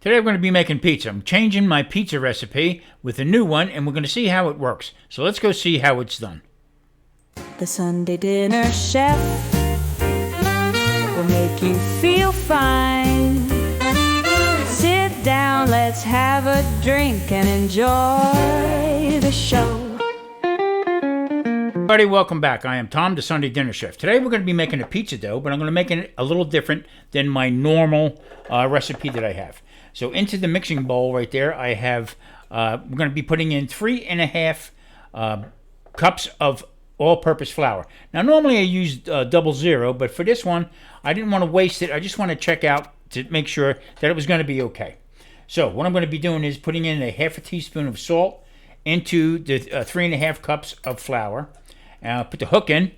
Today we're going to be making pizza. I'm changing my pizza recipe with a new one, and we're going to see how it works. So let's go see how it's done. The Sunday dinner chef will make you feel fine. Sit down, let's have a drink and enjoy the show. Everybody, welcome back. I am Tom, the Sunday Dinner Chef. Today we're going to be making a pizza dough, but I'm going to make it a little different than my normal recipe that I have. So into the mixing bowl right there, I have, we're going to be putting in 3.5 cups of all-purpose flour. Now normally I use 00, but for this one, I didn't want to waste it. I just want to check out to make sure that it was going to be okay. So what I'm going to be doing is putting in a half a teaspoon of salt into the 3.5 cups of flour. And I'll put the hook in,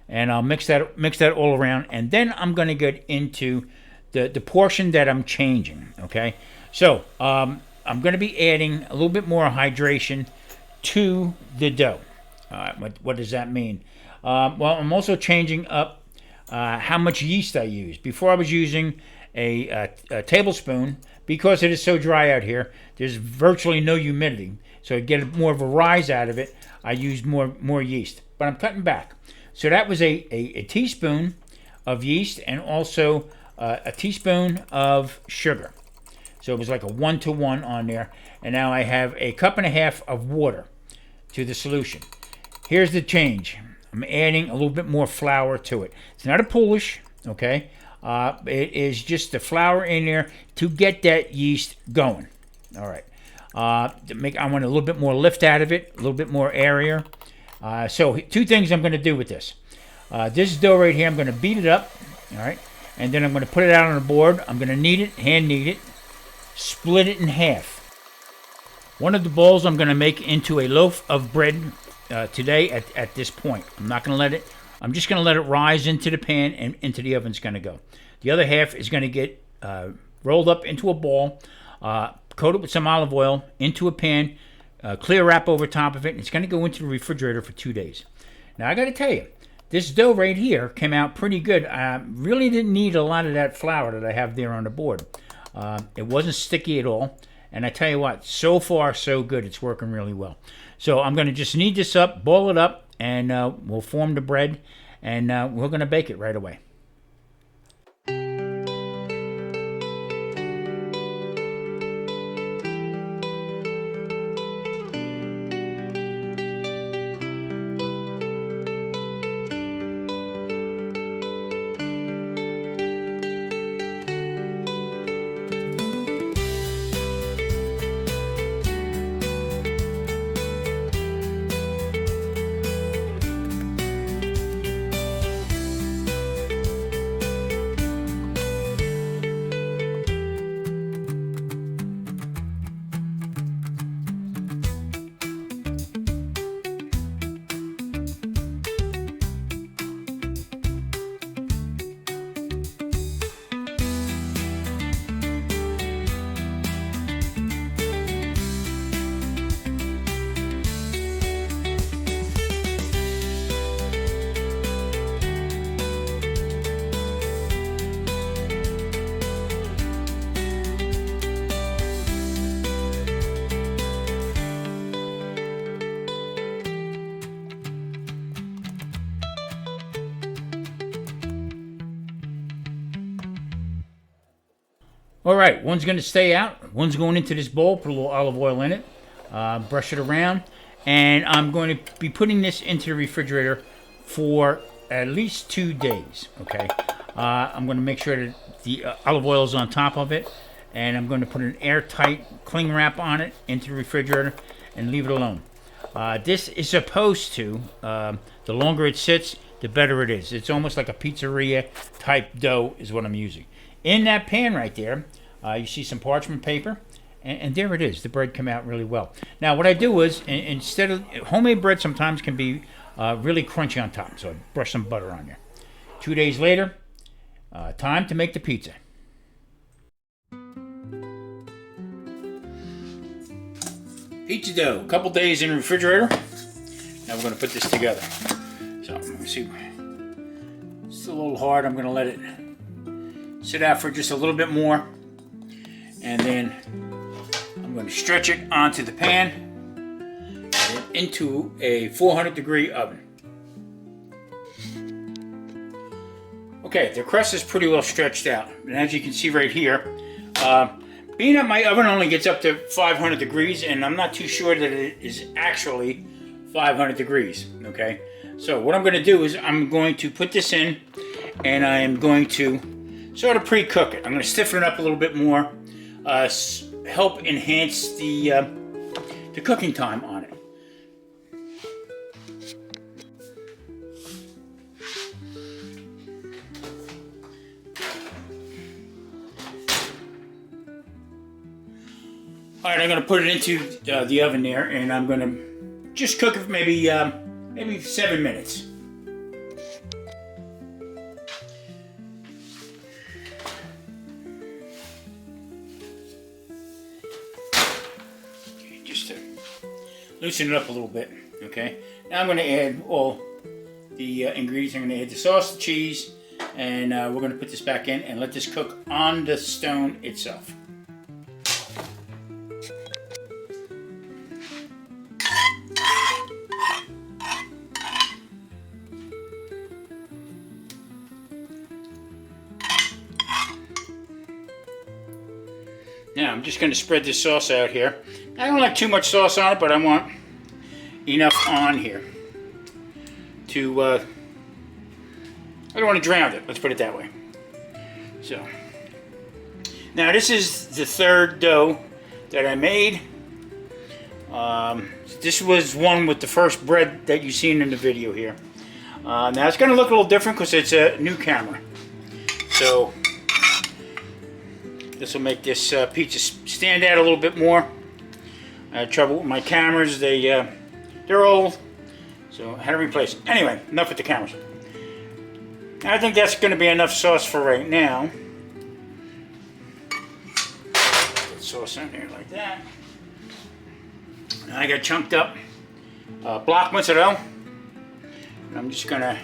and I'll mix that all around, and then I'm going to get into the portion that I'm changing. Okay, so I'm going to be adding a little bit more hydration to the dough. What does that mean? Well, I'm also changing up how much yeast I use. Before I was using a tablespoon. Because it is so dry out here, there's virtually no humidity, so to get more of a rise out of it, I used more yeast. But I'm cutting back. So that was a teaspoon of yeast and also a teaspoon of sugar. So it was like a 1-to-1 on there. And now I have a cup and a half of water to the solution. Here's the change. I'm adding a little bit more flour to it. It's not a Polish, okay? It is just the flour in there to get that yeast going. All right. I want a little bit more lift out of it, a little bit more area. So two things I'm going to do with this. This dough right here, I'm going to beat it up. All right. And then I'm going to put it out on a board. I'm going to knead it, hand knead it, split it in half. One of the balls I'm going to make into a loaf of bread today at this point. I'm not going to let it. I'm just going to let it rise into the pan and into the oven it's going to go. The other half is going to get rolled up into a ball, coat it with some olive oil, into a pan, clear wrap over top of it, and it's going to go into the refrigerator for 2 days. Now, I got to tell you, this dough right here came out pretty good. I really didn't need a lot of that flour that I have there on the board. It wasn't sticky at all, and I tell you what, so far, so good. It's working really well. So I'm going to just knead this up, boil it up, and we'll form the bread, and we're going to bake it right away. All right, one's going to stay out. One's going into this bowl. Put a little olive oil in it. Brush it around. And I'm going to be putting this into the refrigerator for at least 2 days. Okay. I'm going to make sure that the olive oil is on top of it. And I'm going to put an airtight cling wrap on it into the refrigerator and leave it alone. This is supposed to, the longer it sits, the better it is. It's almost like a pizzeria type dough is what I'm using. In that pan right there, you see some parchment paper, and there it is. The bread came out really well. Now, what I do is, instead of homemade bread, sometimes can be really crunchy on top, so I brush some butter on there. 2 days later, time to make the pizza. Pizza dough, a couple days in the refrigerator. Now we're going to put this together. So, let me see. It's a little hard. I'm going to let it sit out for just a little bit more. And then I'm going to stretch it onto the pan and into a 400-degree oven. Okay, the crust is pretty well stretched out. And as you can see right here, being that my oven only gets up to 500 degrees, and I'm not too sure that it is actually 500 degrees, okay? So what I'm going to do is I'm going to put this in, and I am going to sort of pre-cook it. I'm going to stiffen it up a little bit more, help enhance the cooking time on it. All right, I'm going to put it into the oven there, and I'm going to just cook it maybe 7 minutes. Okay, just to loosen it up a little bit. Okay. Now I'm going to add all the ingredients. I'm going to add the sauce, the cheese, and we're going to put this back in and let this cook on the stone itself. Now I'm just going to spread this sauce out here. I don't like too much sauce on it, but I want enough on here to, I don't want to drown it, let's put it that way. So, now this is the third dough that I made. This was one with the first bread that you've seen in the video here. Now it's going to look a little different because it's a new camera. So, this will make this pizza stand out a little bit more. I had trouble with my cameras. They're old, so I had to replace them. Anyway, enough with the cameras. I think that's going to be enough sauce for right now. Put sauce in there like that. Now I got chunked up block mozzarella. And I'm just going to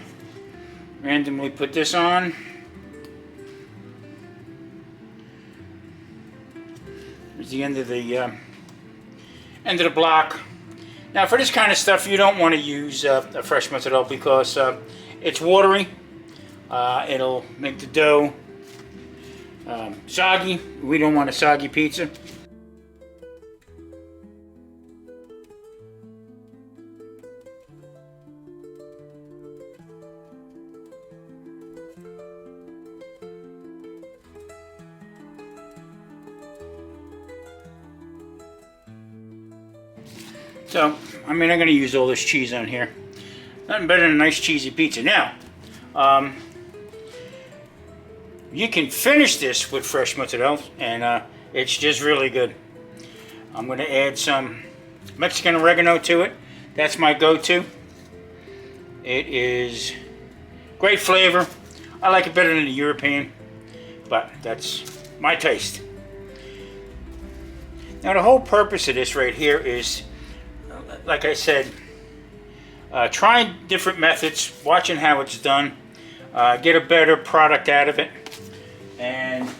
randomly put this on. Here's the end of the block. Now for this kind of stuff, you don't want to use a fresh mozzarella because it's watery. It'll make the dough soggy. We don't want a soggy pizza. So, I mean, I'm going to use all this cheese on here. Nothing better than a nice cheesy pizza. Now, you can finish this with fresh mozzarella, and it's just really good. I'm going to add some Mexican oregano to it. That's my go-to. It is great flavor. I like it better than the European, but that's my taste. Now, the whole purpose of this right here is, like I said, trying different methods, watching how it's done, get a better product out of it, and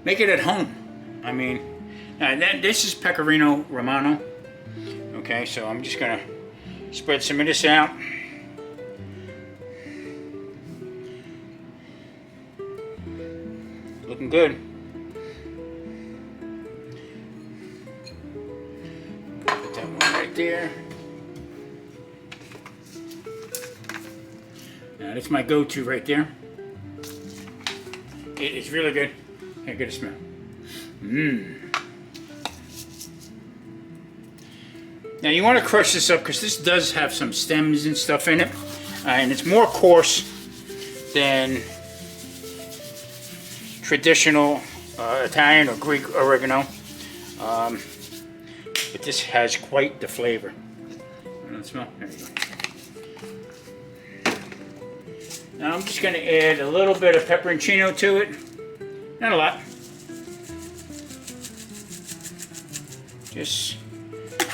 make it at home. I mean, this is Pecorino Romano. Okay, so I'm just gonna spread some of this out. Looking good. Put that one right there. Now that's my go-to right there. It is really good. Here, get a smell. Now you want to crush this up because this does have some stems and stuff in it, and it's more coarse than traditional Italian or Greek oregano, but this has quite the flavor. Let's smell. There you go. Now I'm just going to add a little bit of pepperoncino to it. Not a lot. Just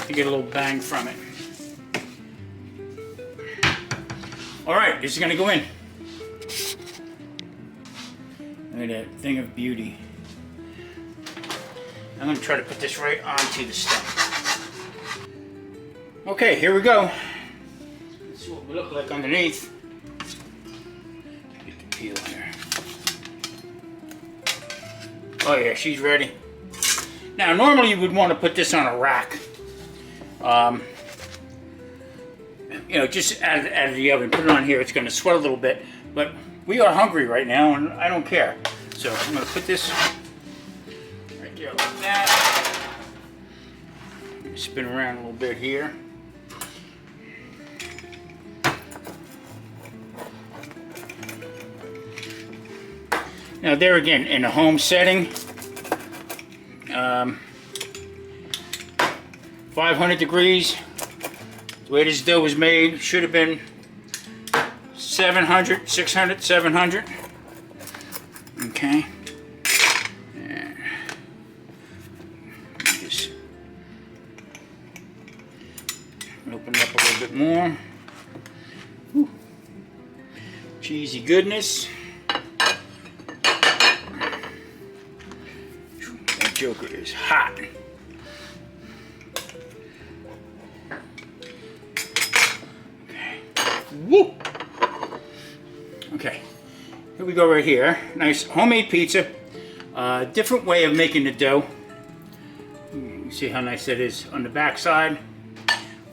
to get a little bang from it. Alright, this is going to go in. Look at that thing of beauty. I'm going to try to put this right onto the stem. Okay, here we go. Let's see what we look like underneath. Get the peel here. Oh yeah, she's ready. Now, normally you would want to put this on a rack. You know, just out of the oven, put it on here. It's going to sweat a little bit, but we are hungry right now, and I don't care. So I'm going to put this right there like that. Spin around a little bit here. Now there again, in a home setting, 500 degrees, the way this dough was made, should have been 700, 600, 700. Okay. And just open it up a little bit more. Whew. Cheesy goodness. That joker is hot. Woo! Okay, here we go right here. Nice homemade pizza. Different way of making the dough. You see how nice that is on the back side.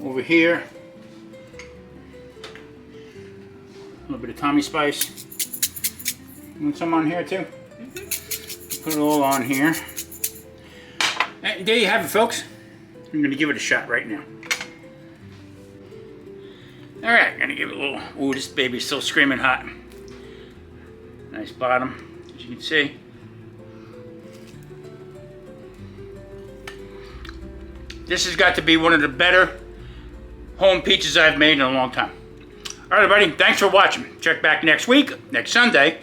Over here, a little bit of Tommy spice. You want some on here too? Put it all on here. And there you have it, folks. I'm going to give it a shot right now. Alright, gonna give it a little. Ooh, this baby's still screaming hot. Nice bottom, as you can see. This has got to be one of the better home pizzas I've made in a long time. Alright, everybody, thanks for watching. Check back next week, next Sunday,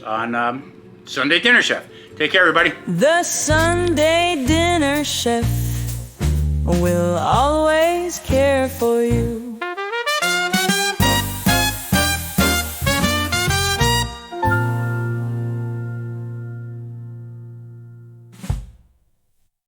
on Sunday Dinner Chef. Take care, everybody. The Sunday dinner chef will always care for you.